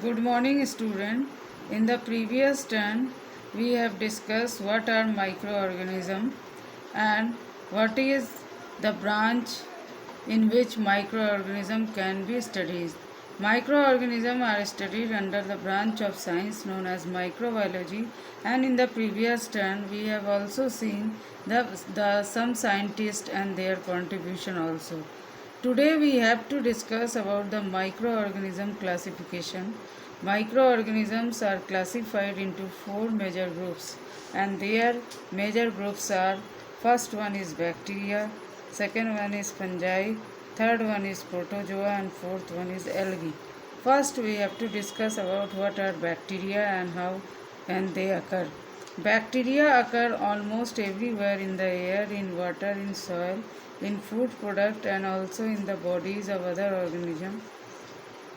Good morning, student. In the previous turn, we have discussed what are microorganisms and what is the branch in which microorganism can be studied. Microorganisms are studied under the branch of science known as microbiology, and in the previous turn, we have also seen some scientists and their contribution also. Today we have to discuss about the microorganism classification. Microorganisms are classified into four major groups, and their major groups are: first one is bacteria, second one is fungi, third one is protozoa, and fourth one is algae. First we have to discuss about what are bacteria and how can they occur. Bacteria occur almost everywhere in the air, in water, in soil, in food product, and also in the bodies of other organisms.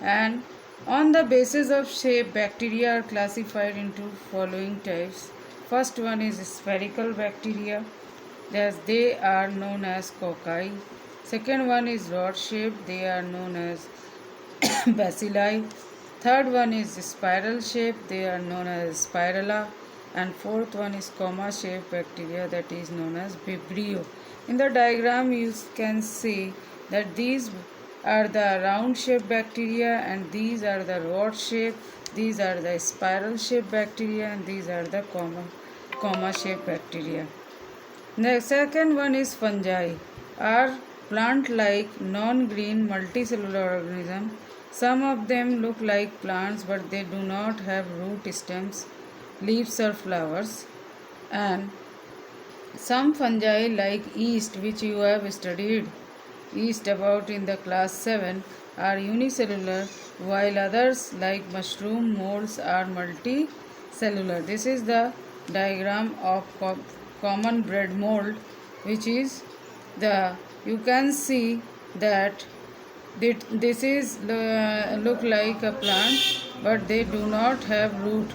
And on the basis of shape, bacteria are classified into following types. First one is spherical bacteria, as they are known as cocci. Second one is rod shaped, they are known as bacilli. Third one is spiral shaped, they are known as spirilla. And fourth one is comma shaped bacteria, that is known as vibrio. In the diagram you can see that these are the round shaped bacteria, and these are the rod shaped, these are the spiral shaped bacteria, and these are the comma shaped bacteria. The second one is fungi, are plant like non-green multicellular organisms. Some of them look like plants, but they do not have root, stems, leaves or flowers. And some fungi like yeast, which you have studied yeast about in the class 7, are unicellular, while others like mushroom molds are multicellular. This is the diagram of common bread mold, which is you can see that this is look like a plant, but they do not have root,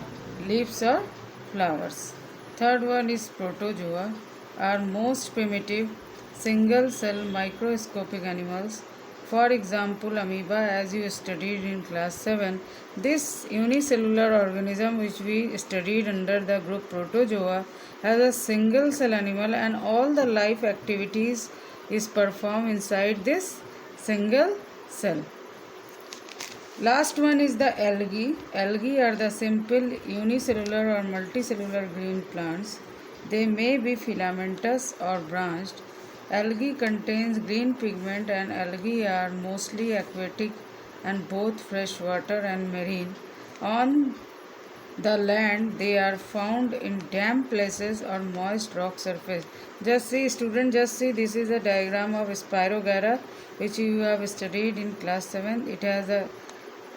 leaves or flowers. Third one is protozoa, are most primitive single cell microscopic animals. For example, amoeba, as you studied in class 7. This unicellular organism, which we studied under the group protozoa, has a single cell animal, and all the life activities is performed inside this single cell. Last one is the algae. Algae are the simple unicellular or multicellular green plants. They may be filamentous or branched. Algae contains green pigment, and algae are mostly aquatic and both freshwater and marine. On the land, they are found in damp places or moist rock surface. Just see, student, this is a diagram of Spirogyra, which you have studied in class 7. It has a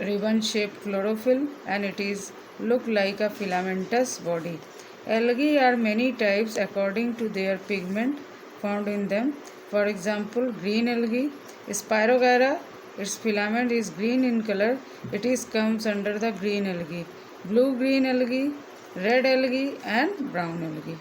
ribbon shaped chlorophyll, and it is look like a filamentous body. Algae are many types according to their pigment found in them. For example, green algae, Spirogyra, its filament is green in color. It comes under the green algae. Blue-green algae, red algae, and brown algae.